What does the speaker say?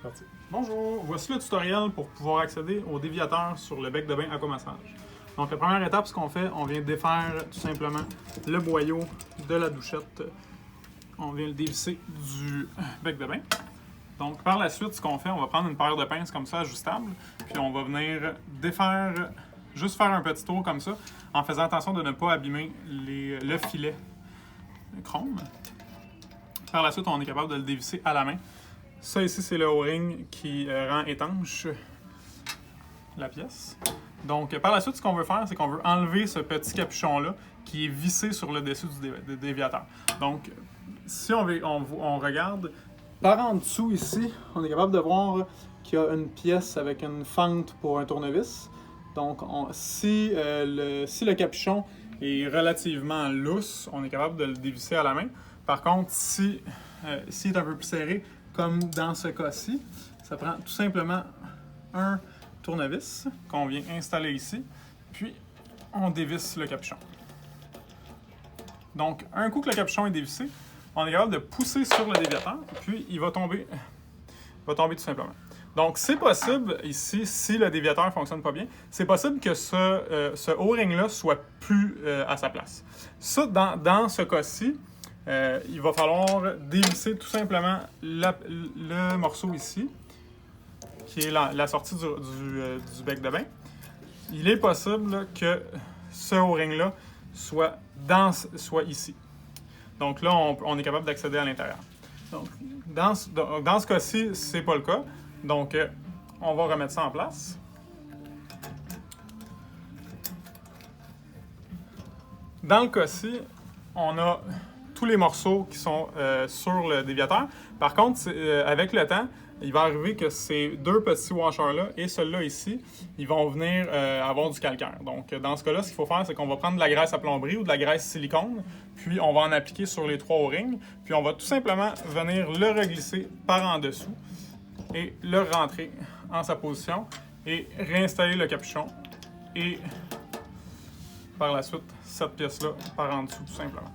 Parti. Bonjour, voici le tutoriel pour pouvoir accéder au déviateur sur le bec de bain aquamassage. Donc la première étape, ce qu'on fait, on vient défaire tout simplement le boyau de la douchette. On vient le dévisser du bec de bain. Donc par la suite, ce qu'on fait, on va prendre une paire de pinces comme ça, ajustables, puis on va venir défaire, juste faire un petit tour comme ça, en faisant attention de ne pas abîmer le filet chrome. Par la suite, on est capable de le dévisser à la main. Ça ici, c'est le O-ring qui rend étanche la pièce. Donc, par la suite, ce qu'on veut faire, c'est qu'on veut enlever ce petit capuchon-là qui est vissé sur le dessus du déviateur. Donc, si on regarde, par en dessous ici, on est capable de voir qu'il y a une pièce avec une fente pour un tournevis. Donc, si le capuchon est relativement lousse, on est capable de le dévisser à la main. Par contre, s'il est un peu plus serré, comme dans ce cas-ci, ça prend tout simplement un tournevis qu'on vient installer ici, puis on dévisse le capuchon. Donc, un coup que le capuchon est dévissé, on est capable de pousser sur le déviateur, puis il va tomber tout simplement. Donc, c'est possible ici, si le déviateur ne fonctionne pas bien, c'est possible que ce O-ring-là soit plus à sa place. Ça, dans ce cas-ci, il va falloir dévisser tout simplement le morceau ici, qui est la sortie du bec de bain. Il est possible que ce O-ring-là soit ici. Donc là, on est capable d'accéder à l'intérieur. Donc, dans ce cas-ci, c'est pas le cas. Donc, on va remettre ça en place. Dans le cas-ci, on a tous les morceaux qui sont sur le déviateur. Par contre, avec le temps, il va arriver que ces deux petits washers-là et celui-là ici, ils vont venir avoir du calcaire. Donc, dans ce cas-là, ce qu'il faut faire, c'est qu'on va prendre de la graisse à plomberie ou de la graisse silicone, puis on va en appliquer sur les trois O-rings, puis on va tout simplement venir le reglisser par en dessous et le rentrer en sa position et réinstaller le capuchon et par la suite, cette pièce-là par en dessous tout simplement.